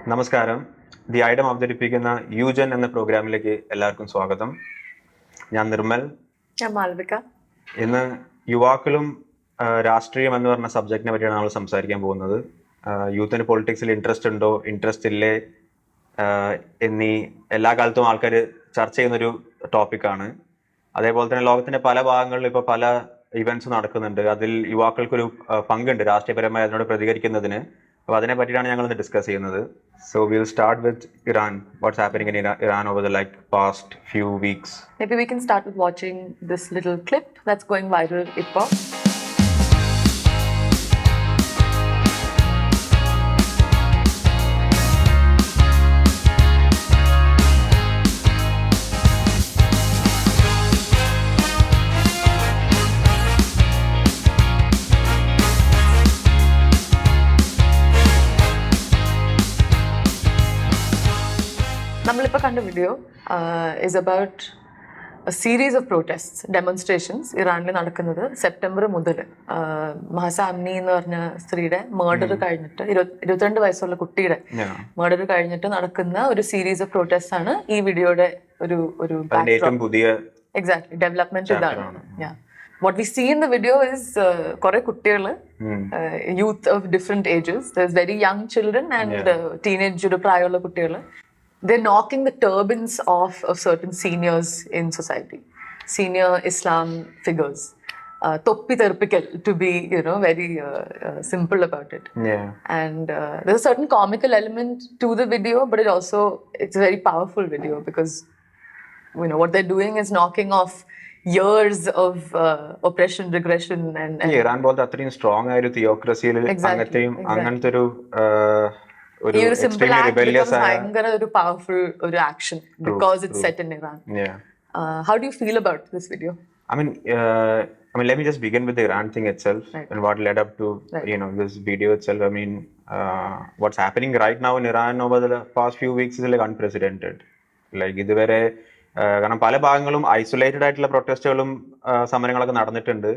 നമസ്കാരം. ദി ഐഡം അവതരിപ്പിക്കുന്ന YouGen എന്ന പ്രോഗ്രാമിലേക്ക് എല്ലാവർക്കും സ്വാഗതം. ഞാൻ നിർമ്മൽ. ഞാൻ മാലവിക. ഇന്ന് യുവാക്കളും രാഷ്ട്രീയം എന്ന് പറഞ്ഞ സബ്ജക്റ്റിനെ പറ്റിയാണ് നമ്മൾ സംസാരിക്കാൻ പോകുന്നത്. യൂത്തിന് പൊളിറ്റിക്സിൽ ഇൻട്രസ്റ്റ് ഉണ്ടോ, ഇൻട്രസ്റ്റ് ഇല്ലേ എന്നീ എല്ലാ കാലത്തും ആൾക്കാർ ചർച്ച ചെയ്യുന്നൊരു ടോപ്പിക്കാണ്. അതേപോലെ തന്നെ ലോകത്തിന്റെ പല ഭാഗങ്ങളിലും ഇപ്പോൾ പല ഇവന്റ്സ് നടക്കുന്നുണ്ട്. അതിൽ യുവാക്കൾക്കൊരു പങ്കുണ്ട് രാഷ്ട്രീയപരമായി അതിനോട് പ്രതികരിക്കുന്നതിന്. അപ്പോൾ അതിനെ പറ്റിയാണ് ഞങ്ങൾ ഇന്ന് ഡിസ്കസ് ചെയ്യുന്നത്. So we'll start with Iran. What's happening in Iran over the past few weeks? Maybe we can start with watching this little clip that's going viral. Ipo. നമ്മളിപ്പോൾ കണ്ട video is about a series of protests, demonstrations ഇറാനിൽ നടക്കുന്നത് September മുതൽ. മഹസ അമിനി എന്ന് പറഞ്ഞ സ്ത്രീയുടെ murder കഴിഞ്ഞിട്ട് 22 വയസ്സുള്ള കുട്ടിയുടെ മർഡർ കഴിഞ്ഞിട്ട് നടക്കുന്ന ഒരു സീരീസ് ഓഫ് പ്രൊട്ടസ്റ്റ് ആണ് ഈ വീഡിയോയുടെ ഒരു എക്സാക്ട്ലി ഡെവലപ്മെന്റ് ഇതാണ്. What we see in the video is കുറെ കുട്ടികൾ, youth of different ages. There's very young children and teenage ഒരു പ്രായമുള്ള കുട്ടികൾ. They're knocking the turbans off of certain seniors in society, senior Islam figures. Toppi terpikal, to be, very simple about it. Yeah. And there's a certain comical element to the video, but it's a very powerful video because, what they're doing is knocking off years of oppression, regression and Iran bolte atrayum strong ആയ ഒരു തിയോക്രസിയിൽ അങ്ങനത്തെ ഒരു ഈ ഒരു simple act ഭയങ്കര ഒരു powerful ഒരു action because it's set in Iran. How do you feel about this video? I mean, let me just begin with the Iran thing itself, and what led up to this video itself. I mean, what's happening right now in Iran over the past few weeks is unprecedented. ഇതുവരെ കാരണം പല ഭാഗങ്ങളും isolated ആയിട്ടുള്ള പ്രൊട്ടസ്റ്റുകളും സമരങ്ങളൊക്കെ നടന്നിട്ടുണ്ട്.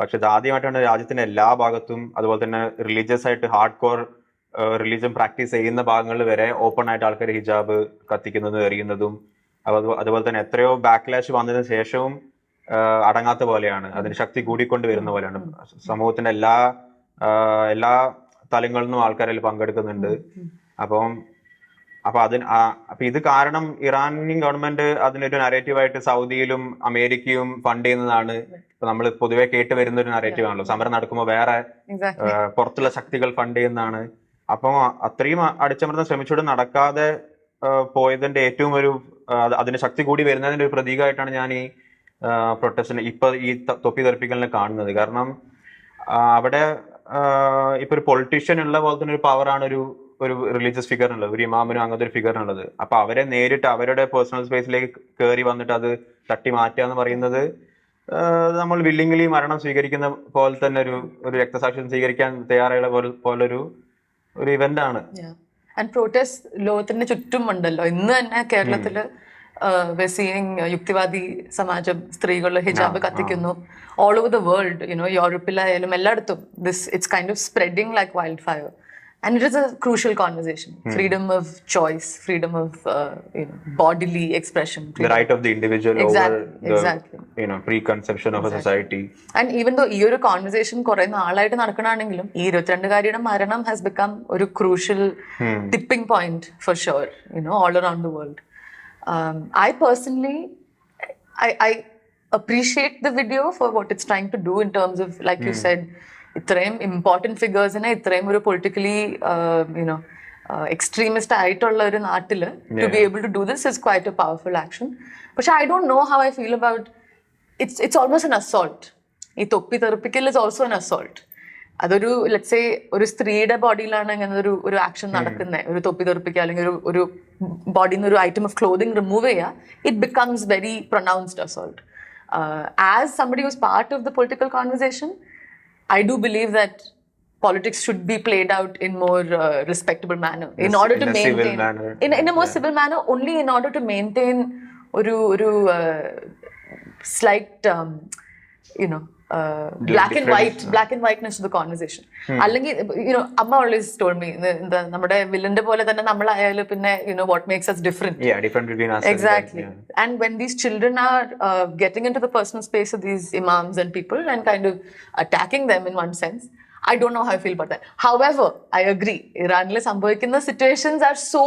പക്ഷെ ഇത് ആദ്യമായിട്ടാണ് രാജ്യത്തിന്റെ എല്ലാ ഭാഗത്തും, അതുപോലെ തന്നെ റിലീജിയസ് ആയിട്ട് ഹാർഡ് കോർ റിലീജിയൻ പ്രാക്ടീസ് ചെയ്യുന്ന ഭാഗങ്ങളിൽ വരെ ഓപ്പൺ ആയിട്ട് ആൾക്കാർ ഹിജാബ് കത്തിക്കുന്നതും എറിയുന്നതും, അതുപോലെ തന്നെ എത്രയോ ബാക്ക്ലാഷ് വന്നതിന് ശേഷവും അടങ്ങാത്ത പോലെയാണ്. അതിന് ശക്തി കൂടിക്കൊണ്ട് വരുന്ന പോലെയാണ്. സമൂഹത്തിന്റെ എല്ലാ തലങ്ങളിൽ നിന്നും ആൾക്കാരിൽ പങ്കെടുക്കുന്നുണ്ട്. അപ്പൊ ഇത് കാരണം ഇറാനിയൻ ഗവൺമെന്റ് അതിനൊരു നരേറ്റീവായിട്ട് സൗദിയിലും അമേരിക്കയും ഫണ്ട് ചെയ്യുന്നതാണ് നമ്മൾ പൊതുവെ കേട്ട് വരുന്ന ഒരു നരേറ്റീവ് ആണല്ലോ. സമരം നടക്കുമ്പോൾ വേറെ പുറത്തുള്ള ശക്തികൾ ഫണ്ട് ചെയ്യുന്നതാണ്. അപ്പം അത്രയും അടിച്ചമർത്താൻ ശ്രമിച്ചുകൊണ്ട് നടക്കാതെ പോയതിന്റെ ഏറ്റവും അതിന് ശക്തി കൂടി വരുന്നതിന്റെ ഒരു പ്രതീകമായിട്ടാണ് ഞാൻ ഈ പ്രൊട്ടസ്റ്റിന് ഈ തൊപ്പി തെറിപ്പിക്കലിനെ കാണുന്നത്. കാരണം അവിടെ ഇപ്പൊ ഒരു പൊളിറ്റീഷ്യൻ ഉള്ള പോലെ തന്നെ ഒരു പവറാണ് ഒരു റിലീജിയസ് ഫിഗറിനുള്ളത്, ഒരു ഇമാമിനും അങ്ങനത്തെ ഒരു ഫിഗറിനുള്ളത്. അപ്പൊ അവരെ നേരിട്ട് അവരുടെ പേഴ്സണൽ സ്പേസിലേക്ക് കയറി വന്നിട്ട് അത് തട്ടി മാറ്റുക എന്ന് പറയുന്നത് നമ്മൾ വില്ലിംഗ്ലി മരണം സ്വീകരിക്കുന്ന പോലെ തന്നെ ഒരു രക്തസാക്ഷ്യം സ്വീകരിക്കാൻ തയ്യാറായുള്ള പോലൊരു ഇവന്റ് ആണ്. ആൻഡ് പ്രൊട്ടസ്റ്റ് ലോകത്തിന്റെ ചുറ്റും ഉണ്ടല്ലോ. ഇന്ന് തന്നെ കേരളത്തില് യുക്തിവാദി സമാജം സ്ത്രീകൾ ഹിജാബ് കത്തിക്കുന്നു. ഓൾ ഓവർ ദ വേൾഡ്, യൂറോപ്പിലായാലും എല്ലായിടത്തും it's kind of spreading like wild fire. And it is a crucial conversation. Freedom of choice, freedom of bodily expression. The right of the individual over the preconception of a society. And even though ഈ ഒരു conversation കുറെ നാളായിട്ട് നടക്കണമെങ്കിലും ഈ 22-കാരിയുടെ മരണം has become ഒരു crucial tipping point for sure, all around the world. I personally, I appreciate the video for what it's trying to do in terms of, like you said, ഇത്രയും important ഫിഗേഴ്സിനെ ഇത്രയും ഒരു politically extremist ആയിട്ടുള്ള ഒരു നാട്ടിൽ to be able to do this is quite a powerful action. പക്ഷെ I don't know how I feel about it's almost an assault. ഈ തൊപ്പി തെറിപ്പിക്കൽ ഇസ് ഓൾസോ എൻ അസോൾട്ട്. അതൊരു ലെറ്റ്സ് സേ ഒരു സ്ത്രീയുടെ ബോഡിയിലാണ് ഇങ്ങനെ ഒരു ആക്ഷൻ നടക്കുന്നത്, ഒരു തൊപ്പി തെറിപ്പിക്കുക അല്ലെങ്കിൽ ഒരു ബോഡിയിൽ നിന്ന് ഒരു ഐറ്റം ഓഫ് ക്ലോതിങ് റിമൂവ് ചെയ്യുക, it becomes very pronounced assault. As somebody was part of the political conversation, I do believe that politics should be played out in more respectable manner in order to maintain in a more civil manner, only in order to maintain oru slight black and whiteness to the conversation. Amma always told me, നമ്മുടെ വില്ലന്റെ പോലെ തന്നെ നമ്മളായാലും പിന്നെ what makes us different. Yeah, different between us. Exactly. And when these children are getting into the personal space of these imams and people and kind of attacking them in one sense, I don't know how I feel about that. However, I agree, Iranile sambhavikkunna situations are so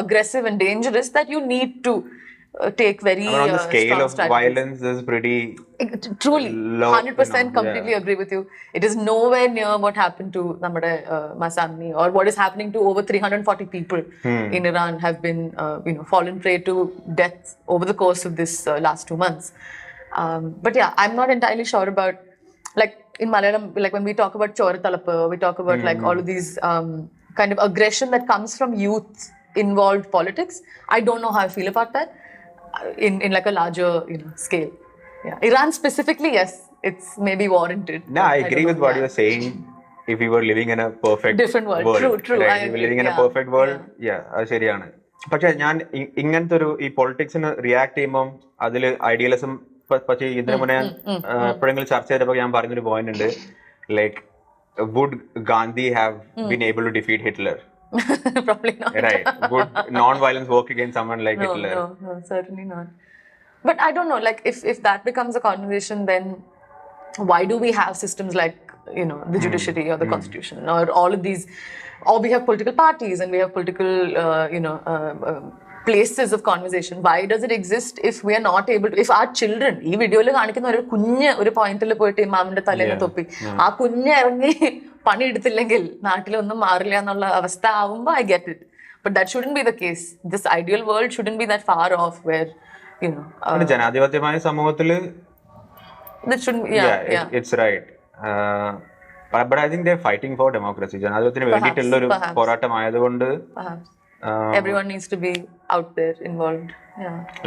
aggressive and dangerous that you need to take very the scale of strategies. Violence is pretty truly low, 100% completely agree with you. It is nowhere near what happened to Namade Mahsa Amini, or what is happening to over 340 people in Iran have been fallen prey to death over the course of this last 2 months. But yeah, I'm not entirely sure about, like in Malayalam, like when we talk about Choratalappu, we talk about like all of these kind of aggression that comes from youth involved politics. I don't know how I feel about that in like a larger scale. Yeah, Iran specifically, yes, it's maybe warranted. No, I agree with what you're saying. If we were living in a perfect different world. True. Right? If we were living in a perfect world, അത് ശരിയാണ്. പക്ഷെ ഞാൻ ഇങ്ങനത്തെ ഒരു ഈ പൊളിറ്റിക്സിന് react ചെയ്യുമ്പോൾ അതിൽ idealism, പക്ഷേ ഇതിനു മുന്നേ എപ്പോഴെങ്കിലും ചർച്ച ചെയ്തപ്പോൾ ഞാൻ പറഞ്ഞൊരു പോയിന്റ് ഉണ്ട്, like would Gandhi have been able to defeat Hitler? Probably not. Right. Would non-violence work against someone like Hitler? No, certainly not. But I don't know, like if that becomes a conversation, then why do we have systems like the judiciary or the constitution or all of these, or we have political parties and we have political places of conversation? Why does it exist if we are not able to, if our children, ee video il kanikkunna oru kunja oru point il poയിട്ട് ഇമാമിന്റെ തലയിൽ തൊപ്പി ആ കുഞ്ഞ് ഇറങ്ങി പണി എടുത്തില്ലെങ്കിൽ നാട്ടിലൊന്നും മാറില്ല എന്നുള്ള അവസ്ഥ ആവുമ്പോൾ I get it, but that shouldn't be the case. This ideal world shouldn't be that far off where ജനാധിപത്യമായ സമൂഹത്തില് that shouldn't it's right. But I think they're fighting for democracy. ജനാധിപത്യത്തിന് വേണ്ടിയിട്ടുള്ള ഒരു പോരാട്ടമായതുകൊണ്ട് everyone needs to be out there involved.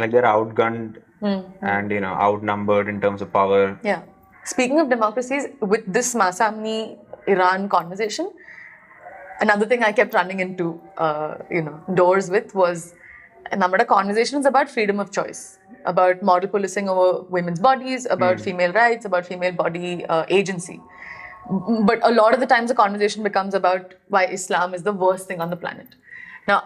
Like they're outgunned and outnumbered in terms of power. Speaking of democracies, with this Mahsa Amini Iran conversation, another thing I kept running into doors with was our conversations about freedom of choice, about moral policing over women's bodies, about female rights, about female body agency. But a lot of the times the conversation becomes about why Islam is the worst thing on the planet. Now,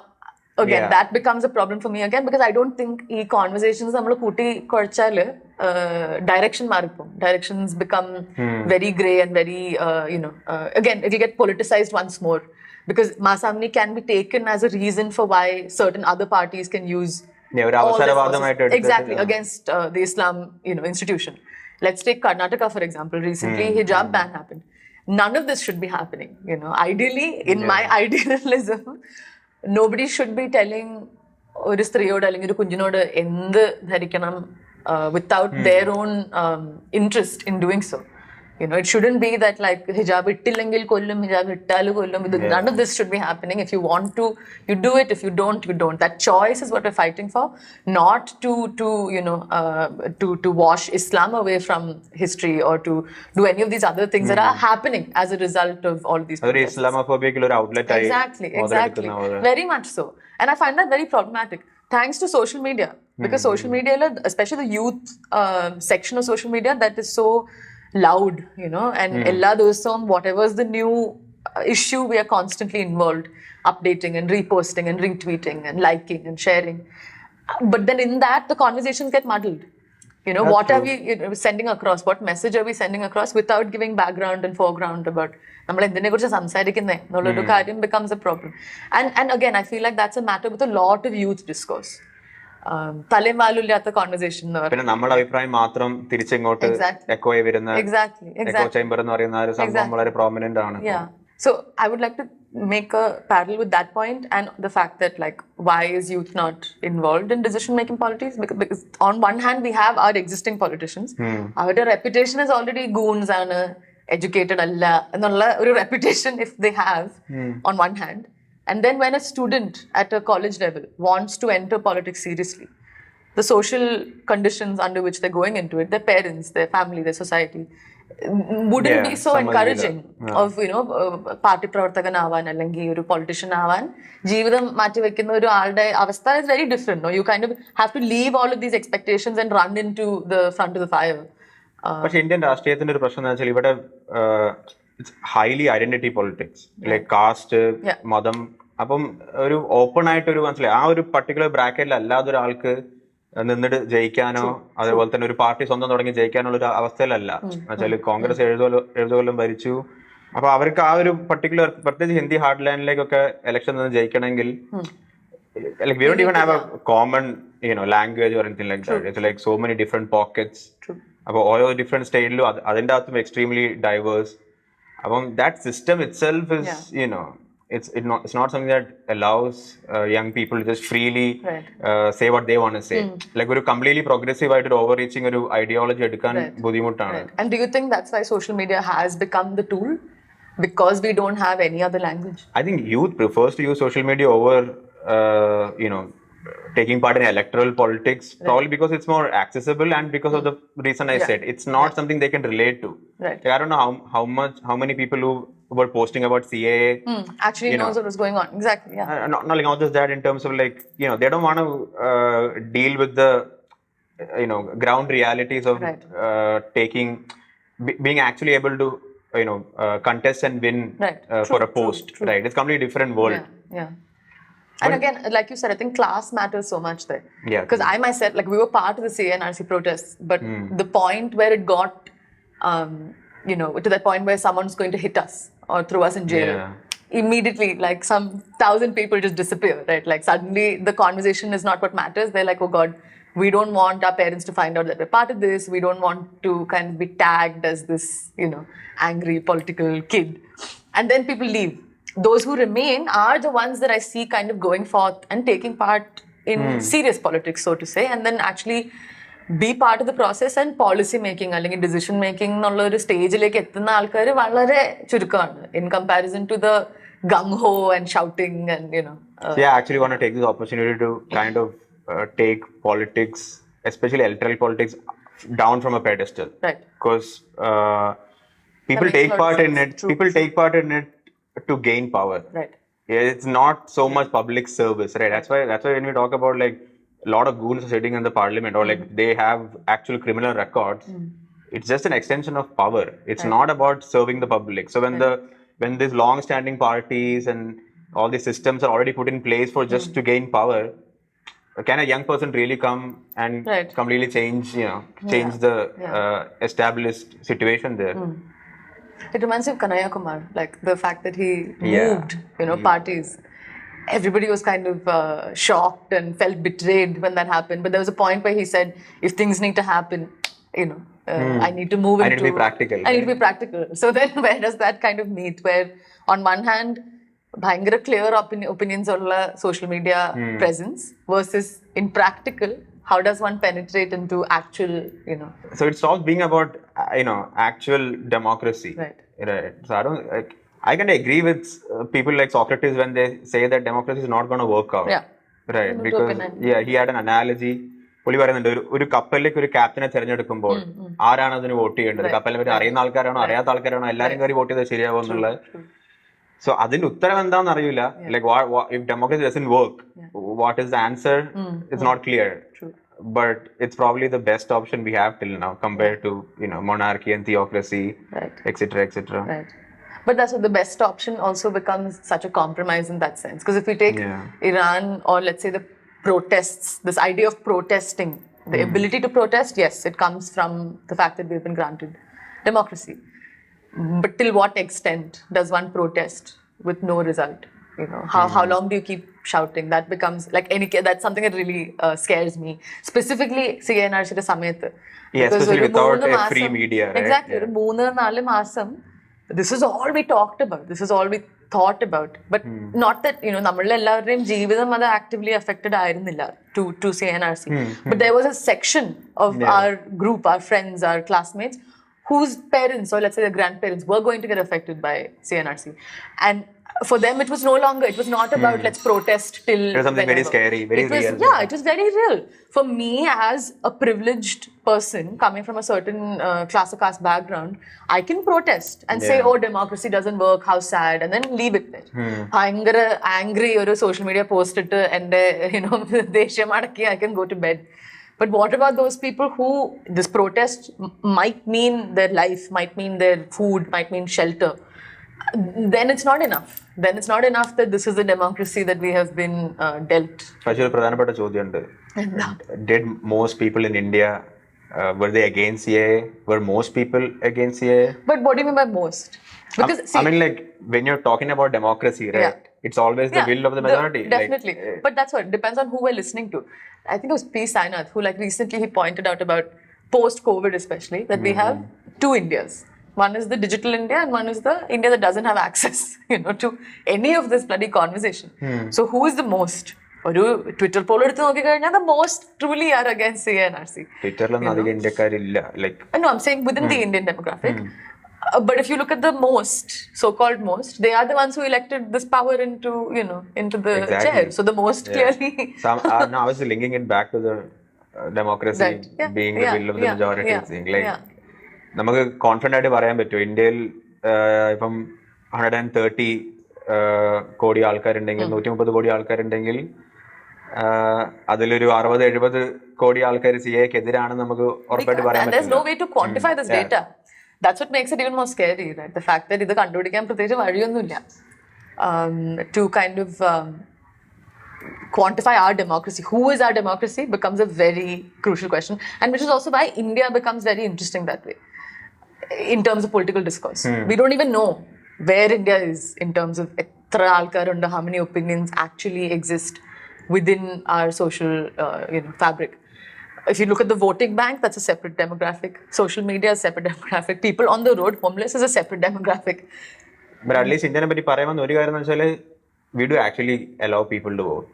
again, that becomes a problem for me again, because I don't think ee conversations nammal kooti korchalu direction maripom. Directions become very grey and very again it will get politicized once more, because Mahsa Amini can be taken as a reason for why certain other parties can use exactly against the Islam institution. Let's take Karnataka for example. Recently hijab ban happened. None of this should be happening. Ideally, in my idealism, nobody should be telling ഒരു സ്ത്രീയോട് അല്ലെങ്കിൽ ഒരു കുഞ്ഞിനോട് എന്ത് ധരിക്കണം without their own interest in doing so. It shouldn't be that like hijab ittilengil kollum, hijab ittalu kollum. None of this should be happening. If you want to, you do it. If you don't, you don't. That choice is what we're fighting for, not to wash Islam away from history or to do any of these other things that are happening as a result of all these protests. Islamophobic or outlet. Exactly. Very much so. And I find that very problematic. Thanks to social media, because social media, especially the youth section of social media, that is so loud, and ella ദിവസവും whatever is the new issue, we are constantly involved, updating and reposting and retweeting and liking and sharing. But then in that, the conversations get muddled. What are we sending across? What message are we sending across without giving background and foreground about നമ്മൾ എന്തിനെ കുറിച്ച് സംസാരിക്കുന്നേ എന്നുള്ളൊരു കാര്യം becomes a problem. And again, I feel like that's a matter with a lot of youth discourse. തലയും വാലും ഇല്ലാത്ത conversation പിന്നെ നമ്മുടെ അഭിപ്രായം മാത്രം തിരിച്ചിങ്ങോട്ട് എക്കോ വരുന്ന എക്കോ ചേംബർ എന്ന് പറയുന്ന ഒരു സംഭവം വളരെ പ്രോമിനന്റ് ആണ്. So I would like to make a parallel with that point and the fact that like why is youth not involved in decision making politics, because on one hand we have our existing politicians, our reputation is already goons and educated alla ennulla oru reputation if they have on one hand. And then when a student at a college level wants to enter politics seriously, the social conditions under which they're going into it, their parents, their family, their society, wouldn't be so encouraging of party pravarthakan allengi oru politician avan jeevitham maati vekkuna oru aalude avastha is very different. You kind of have to leave all of these expectations and run into the front of the fire പക്ഷെ Indian രാഷ്ട്രീയത്തിന്റെ ഒരു പ്രശ്നം എന്ന് വെച്ചാൽ ഇവിടെ it's highly identity politics, like caste, മതം. അപ്പം ഒരു ഓപ്പൺ ആയിട്ട് ഒരു മനസ്സിലായി ആ ഒരു പർട്ടിക്കുലർ ബ്രാക്കറ്റിൽ അല്ലാതെ ഒരാൾക്ക് നിന്നിട്ട് ജയിക്കാനോ അതേപോലെ തന്നെ ഒരു പാർട്ടി സ്വന്തം തുടങ്ങി ജയിക്കാനുള്ള ഒരു അവസ്ഥയിലല്ല. എന്നുവെച്ചാൽ കോൺഗ്രസ് 70 കൊല്ലം ഭരിച്ചു. അപ്പൊ അവർക്ക് ആ ഒരു പർട്ടിക്കുലർ, പ്രത്യേകിച്ച് ഹിന്ദി ഹാർഡ് ലാൻഡിലേക്കൊക്കെ ഇലക്ഷൻ നിന്ന് ജയിക്കണമെങ്കിൽ like we don't even have a common language or anything like that. It's like so many different pockets. അപ്പൊ ഓരോ ഡിഫറെന്റ് സ്റ്റേറ്റിലും അതിന്റെ അകത്തും എക്സ്ട്രീംലി ഡൈവേഴ്സ്. അപ്പം that system itself is it's not something that allows young people to just freely say what they want to say. Like ഒരു completely progressive ആയിട്ട് ഒരു overreaching ഒരു ideology എടുക്കാൻ ബുദ്ധിമുട്ടാണ്. And do you think that's why social media has become the tool? Because we don't have any other language? I think youth prefers to use social media over taking part in electoral politics, probably because it's more accessible and because of the reason I said. It's not something they can relate to. Right. Like, I don't know how many people who were posting about CAA actually knows what was going on. Exactly, yeah. Not just that, in terms of like, they don't want to deal with the ground realities of being actually able to contest and win for a post. True. Right, it's completely different world. Yeah. And again, like you said, I think class matters so much there. Yeah. Because I myself, like, we were part of the CNRC protests, but the point where it got, to that point where someone's going to hit us or throw us in jail, immediately, like, some 1,000 people just disappear, right? Like, suddenly the conversation is not what matters. They're like, oh God, we don't want our parents to find out that we're part of this. We don't want to kind of be tagged as this, angry political kid. And then people leave. Those who remain are the ones that I see kind of going forth and taking part in serious politics, so to say, and then actually be part of the process and policy making അല്ലെങ്കിൽ decision making എന്നുള്ള ഒരു സ്റ്റേജിലേക്ക് എത്തുന്ന ആൾക്കാർ വളരെ ചുരുക്കമാണ് in comparison to the gung-ho and shouting and I actually want to take this opportunity to kind of take politics, especially electoral politics, down from a pedestal. Right. Because people take part in it. People take part in it to gain power. Right. It's not so much public service, right? That's why when we talk about like a lot of goons are sitting in the parliament or like they have actual criminal records, it's just an extension of power. It's not about serving the public. So when these long-standing parties and all these systems are already put in place for just to gain power, can a young person really come and completely change the established situation there? It reminds me of Kanhaiya Kumar, like the fact that he moved, parties. Everybody was kind of shocked and felt betrayed when that happened. But there was a point where he said, if things need to happen, I need to move into... I need to be practical. I need to be practical. So then where does that kind of meet? Where on one hand, bhayangara clear opinions on social media presence versus in practical, how does one penetrate into actual, So it stops being about, actual democracy. Right. So I can agree with people like Socrates when they say that democracy is not going to work out. Yeah. Right. Because, he had an analogy. പുള്ളി പറയുന്നുണ്ട് ഒരു കപ്പലിലേക്ക് ഒരു ക്യാപ്റ്റനെ തിരഞ്ഞെടുക്കുമ്പോൾ ആരാണ് അതിന് vote ചെയ്യേണ്ടത്? കപ്പലിനെ പറ്റി അറിയുന്ന ആൾക്കാരാണോ അറിയാത്ത ആൾക്കാരാണോ എല്ലാവരും കയറി വോട്ട് ചെയ്താൽ ശരിയാവും എന്നുള്ളത്. So അതിന്റെ ഉത്തരം എന്താണെന്ന് അറിയില്ല. Like if democracy doesn't work, what is the answer? It's not clear. True. But it's probably the best option we have till now compared to monarchy and theocracy, etc. Right. But that's what the best option also becomes such a compromise in that sense. Because if we take Iran or let's say the protests, this idea of protesting, the ability to protest, yes, it comes from the fact that we've been granted democracy. But till what extent does one protest with no result? How long do you keep shouting? That becomes like that's something that really scares me. Specifically, CNRC samayathu. Especially without a free media, right? Exactly. 3-4 മാസം this is all we talked about. This is all we thought about. But not that, നമ്മളുടെ എല്ലാവരുടെയും ജീവിതം അത് actively affected ആയിരുന്നില്ല to CNRC. But there was a section of our group, our friends, our classmates, whose parents or let's say their grandparents were going to get affected by CNRC. And for them, it was no longer, it was not about let's protest till... It was something very scary, very real. Yeah, it was very real. For me, as a privileged person coming from a certain class or caste background, I can protest and say, oh, democracy doesn't work, how sad, and then leave it there. I'm angry or a social media post it and, I can go to bed. But what about those people who this protest might mean their life, might mean their food, might mean shelter? Then it's not enough. Then it's not enough that this is the democracy that we have been dealt. പക്ഷേ ഒരു പ്രധാനപ്പെട്ട ചോദ്യമുണ്ട്. Did most people in India were they against CAA? Were most people against CAA? But what do you mean by most? Because I mean, like when you're talking about democracy, right? Yeah. It's always the will of the majority. Definitely. But that's what depends on who we're listening to. I think it was P. Sainath who recently he pointed out about post-COVID especially that we have two Indias. One is the digital India and one is the India that doesn't have access, to any of this bloody conversation. So who is the most? ഒരു Twitter Paul എടുത്ത് നോക്കിക്കഴിഞ്ഞാൽ the most truly are against CAA and RC. ട്വിറ്ററിലൊന്നും അധികം ഇന്ത്യക്കാരില്ല. No, I'm saying within the Indian demographic. But if you look at the most, so-called most, they are the ones who elected this power into the chair. So the most clearly. No, I was linking it back to the democracy being the will of the majority thing. Like, നമുക്ക് confident ആയിട്ട് പറയാൻ പറ്റും ഇന്ത്യയിൽ ഇപ്പം 130 കോടി ആൾക്കാരുണ്ടെങ്കിൽ 130 കോടി ആൾക്കാരുണ്ടെങ്കിൽ അതിലൊരു 60-70 കോടി ആൾക്കാർ സിഎക്ക് എതിരാണെന്ന് നമുക്ക് ഉറപ്പായിട്ട് പറയാൻ പറ്റില്ല. There's no way to quantify this data. That's what makes it even more scary, right? The fact that ഇത് കണ്ടുപിടിക്കാൻ പ്രത്യേകിച്ച് വഴിയൊന്നുമില്ല to kind of quantify our democracy. Who is our democracy becomes a very crucial question, and which is also why India becomes very interesting that way in terms of political discourse. We don't even know where India is in terms of etra alkar under how many opinions actually exist within our social fabric. If you look at the voting bank, that's a separate demographic. Social media is a separate demographic. People on the road, homeless, is a separate demographic. But at least Indian പറ്റി പറയുമ്പോൾ ഒരു കാര്യം എന്ന് വെച്ചാൽ we do actually allow people to vote.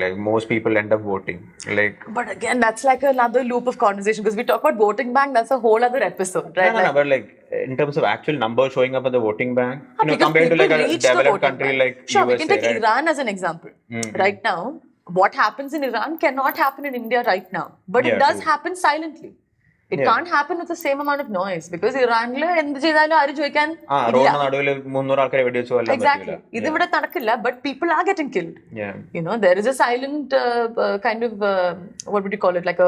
Like most people end up voting. Like, but again, that's like another loop of conversation because we talk about voting bank. That's a whole other episode, right? No, but like in terms of actual numbers showing up at the voting bank, compared to like a developed country like sure, USA, we can take Iran as an example. Right now, what happens in Iran cannot happen in India right now, but it does happen silently. It can't happen with the same amount of noise because Iranil എന്ത് ചെയ്താലും ആരും ചോദിക്കാൻ റോഡിന് നടുവിൽ 300 ആൾക്കാരെ വെടിവെച്ചു കൊല്ലാൻ പറ്റില്ല. ഇത് ഇവിടെ നടക്കില്ല, but people are getting killed. There is a silent kind of what would you call it, like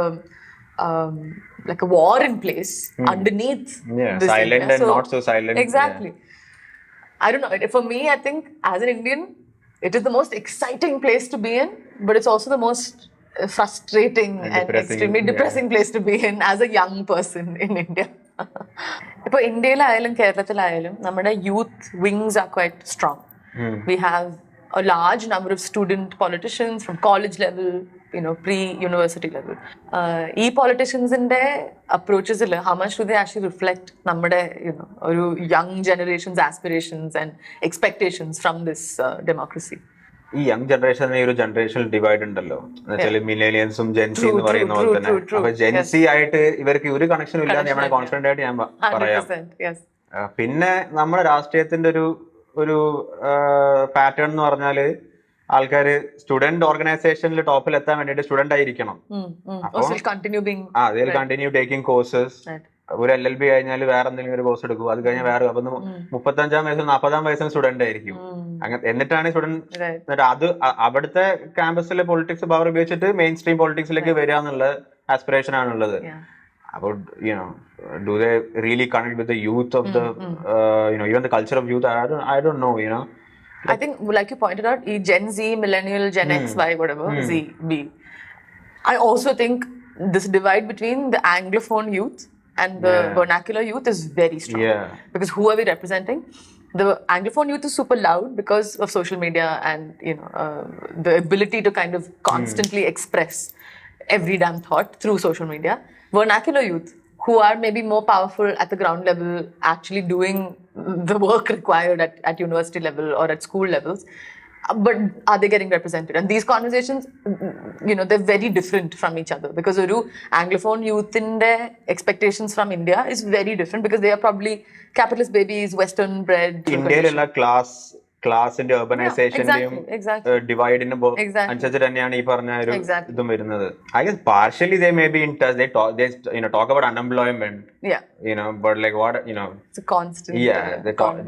a war in place underneath this silent and not so silent. Exactly. I don't know, for me I think as an Indian it is the most exciting place to be in, but it's also the most frustrating and extremely depressing place to be in as a young person in India. ഇപ്പോൾ ഇന്ത്യയിലായാലും കേരളത്തിലായാലും നമ്മുടെ youth wings R quite strong. We have a large number of student politicians from college level, pre-university level. ഈ politicians-ന്റെ approaches-ൽ how much do they actually reflect നമ്മുടെ ഒരു young generation's aspirations and expectations from this democracy? ഈ young ജനറേഷന് ഒരു generational divide ഉണ്ടല്ലോ, എന്നുവെച്ചാൽ മില്ലേനിയൻസും ജെൻസി എന്ന് പറയുന്ന പോലെ തന്നെ. അപ്പൊ ജെൻസി ആയിട്ട് ഇവർക്ക് ഒരു കണക്ഷനും ഇല്ല, ഞാൻ കോൺഫിഡന്റ് ആയിട്ട് ഞാൻ പറയാം. പിന്നെ നമ്മുടെ രാഷ്ട്രീയത്തിന്റെ ഒരു പാറ്റേൺ എന്ന് പറഞ്ഞാല് ആൾക്കാര് സ്റ്റുഡന്റ് ഓർഗനൈസേഷനിൽ ടോപ്പിൽ എത്താൻ വേണ്ടിട്ട് സ്റ്റുഡന്റ് ആയിരിക്കണം. Continue taking courses. ഒരു LLB കഴിഞ്ഞാൽ വേറെ എന്തെങ്കിലും ഒരു കോഴ്സ് എടുക്കും, അത് കഴിഞ്ഞാൽ വേറെ. അപ്പൊ 35-ാം വയസ്സിൽ 40-ാം വയസ്സിൽ സ്റ്റുഡന്റ് ആയിരിക്കും. എന്നിട്ടാണ് സ്റ്റുഡന്റ് അത് അവിടുത്തെ ക്യാമ്പസിലെ പൊളിറ്റിക്സ് പവർ ഉപയോഗിച്ചിട്ട് മെയിൻ സ്ട്രീം പൊളിറ്റിക്സിലേക്ക് വരിക എന്നുള്ള ആസ്പിറേഷൻ ആണുള്ളത്. അപ്പോൾ do they really connect with the youth of the even the culture of youth? I don't know. I think like you pointed out, Gen Z, millennial, Gen X, Y, whatever, Z, B. I also think this divide between the Anglophone youth and the vernacular youth is very strong. Because who are we representing? The Anglophone youth is super loud because of social media and the ability to kind of constantly express every damn thought through social media. Vernacular youth, who are maybe more powerful at the ground level, actually doing the work required at university level or at school levels, but are they getting represented? And these conversations, they're very different from each other because oru Anglophone youth in their expectations from India is very different because they are probably capitalist babies, western bred. India's ക്ലാസിന്റെ urbanization-ന്റെയും ഡിവൈഡിന് അനുസരിച്ച് തന്നെയാണ് ഈ പറഞ്ഞ ഒരു ഇതും വരുന്നത്. I guess partially they may be in touch. They talk about unemployment. But like what it's a constant.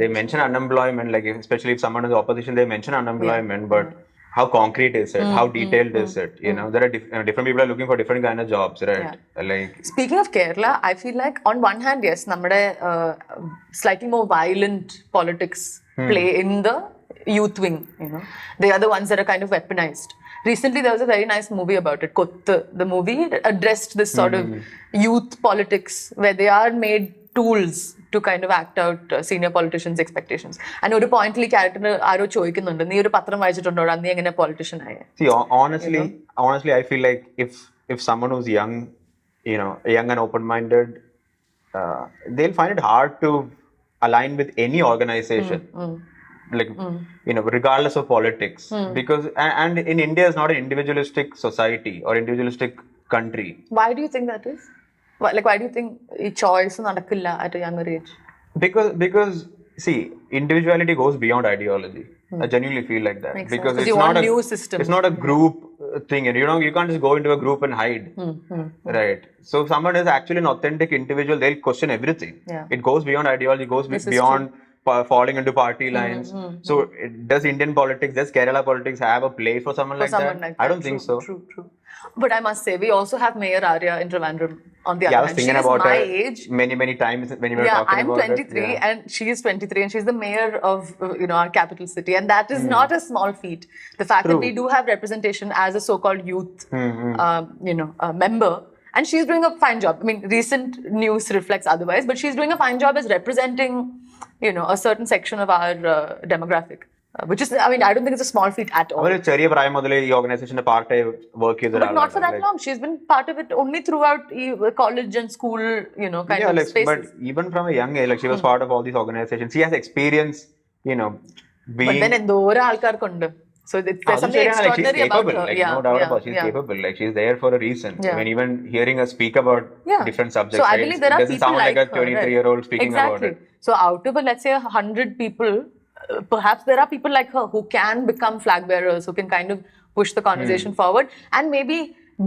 They mention unemployment, like especially if someone is opposition, they mention unemployment. But how concrete is it? How detailed is it? You know, there are different people are looking for different kind of jobs, right? Like, speaking of Kerala, I feel like on one hand, yes, നമ്മുടെ slightly more violent politics play in the youth wing. You know, they are the ones that are kind of weaponized. Recently, there was a very nice movie about it. Kottu, the movie addressed this sort of youth politics where they are made tools to kind of act out senior politicians' expectations. And ഒരു പോയിന്റിൽ ക്യാരക്ടറിന് ആരോ ചോദിക്കുന്നുണ്ട്, നീ ഒരു പത്രം വായിച്ചിട്ടുണ്ടോ, നീ എങ്ങനെ politician ആയ? See, honestly, I feel like if someone who's young, you know, young and open-minded, they'll find it hard to align with any organization. Like, you know, regardless of politics, because and in India is not an individualistic society or individualistic country. Why do you think that is? Why do you think a choice nadakilla at a younger age? Because see, individuality goes beyond ideology. I genuinely feel like that. Makes because sense. it's You not want a new system. It's not a group thing, and you can't just go into a group and hide. Right. So if someone is actually an authentic individual, they'll question everything. Yeah. It goes beyond ideology, goes beyond falling into party lines. So does Indian politics, does Kerala politics have a play for someone like that? I don't think so. True. But I must say, we also have Mayor Arya in Trivandrum on the other I was hand. thinking she is about my it age. many times when you were talking I'm about 23 it. and she is 23 and she's the mayor of our capital city, and that is not a small feat. The fact that we do have representation as a so-called youth member, and she's doing a fine job. I mean, recent news reflects otherwise, but she's doing a fine job as representing a certain section of our demographic. Which is, I mean, I don't think it's a small feat at all. അവര് ചെറിയ പ്രായം മുതലേ ഈ ഓർഗനൈസേഷന്റെ പാർട്ടായി work ചെയ്ത But not for that long. She's been part of it only throughout college and school, kind of spaces. But even from a young age, like she was part of all these organizations. She has experience, being. But then endora alkarkundi. So there's something extraordinary about her. Like, no doubt about it. She's capable. Like, she's there for a reason. I mean, even hearing her speak about different subjects, so I believe there are doesn't people sound like a her, 23-year-old speaking about it. So out of let's say 100 people, perhaps there are people like her who can become flag bearers, who can kind of push the conversation forward and maybe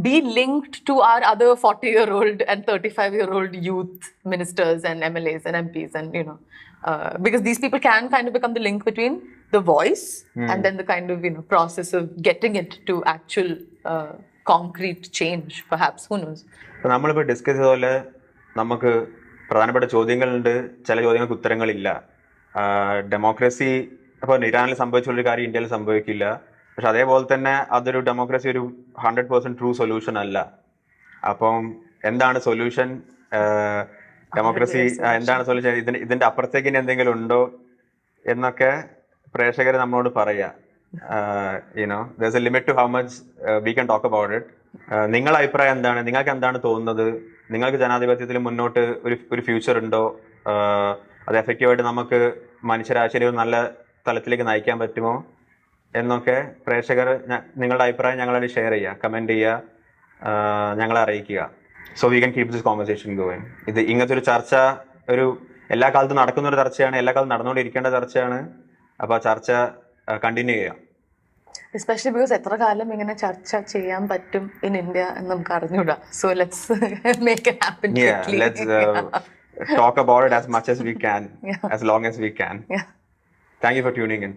be linked to our other 40-year-old and 35-year-old youth ministers and MLAs and MPs, and because these people can kind of become the link between the voice and then the kind of process of getting it to actual concrete change, perhaps. Who knows? നമ്മളിപ്പോൾ discuss ചെയ്ത പോലെ നമുക്ക് പ്രധാനപ്പെട്ട ചോദ്യങ്ങളുണ്ട്, ചില ചോദ്യങ്ങൾക്ക് ഉത്തരങ്ങളില്ല. Democracy അപ്പോൾ ഇറാനിൽ സംഭവിച്ചുള്ളൊരു കാര്യം ഇന്ത്യയിൽ സംഭവിക്കില്ല. പക്ഷെ അതേപോലെ തന്നെ അതൊരു ഡെമോക്രസി ഒരു 100% ട്രൂ സൊല്യൂഷൻ അല്ല. അപ്പം എന്താണ് സൊല്യൂഷൻ? ഡെമോക്രസി എന്താണ് സൊല്യൂഷൻ? ഇതിന്റെ അപ്പുറത്തേക്ക് ഇനി എന്തെങ്കിലും ഉണ്ടോ എന്നൊക്കെ പ്രേക്ഷകർ നമ്മളോട് പറയാ. there's a limit to how much we can talk about it. നിങ്ങളുടെ അഭിപ്രായം എന്താണ്? നിങ്ങൾക്ക് എന്താണ് തോന്നുന്നത്? നിങ്ങൾക്ക് ജനാധിപത്യത്തിൽ മുന്നോട്ട് ഒരു ഫ്യൂച്ചർ ഉണ്ടോ? അത് എഫക്റ്റീവായിട്ട് നമുക്ക് മനുഷ്യരാശിയെ ഒരു നല്ല തലത്തിലേക്ക് നയിക്കാൻ പറ്റുമോ എന്നൊക്കെ പ്രേക്ഷകർ നിങ്ങളുടെ അഭിപ്രായം ഞങ്ങളായിട്ട് ഷെയർ ചെയ്യുക, കമൻറ്റ് ചെയ്യുക, ഞങ്ങളെ അറിയിക്കുക. So we can keep this conversation going. ഇങ്ങനത്തെ ഒരു ചർച്ച എല്ലാ കാലത്തും നടക്കുന്ന ഒരു ചർച്ചയാണ്, എല്ലാ കാലത്തും നടന്നുകൊണ്ടിരിക്കേണ്ട ചർച്ചയാണ്. അപ്പോൾ ആ ചർച്ച കണ്ടിന്യൂ ചെയ്യാം. എസ്പെഷ്യലി ബിക്കോസ് എത്ര കാലം ഇങ്ങനെ ചർച്ച ചെയ്യാൻ പറ്റും ഇൻ ഇന്ത്യ എന്ന് നമുക്ക് അറിഞ്ഞൂടാ. So let's make it happen quickly. Talk about it as much as we can, as long as we can. Thank you for tuning in.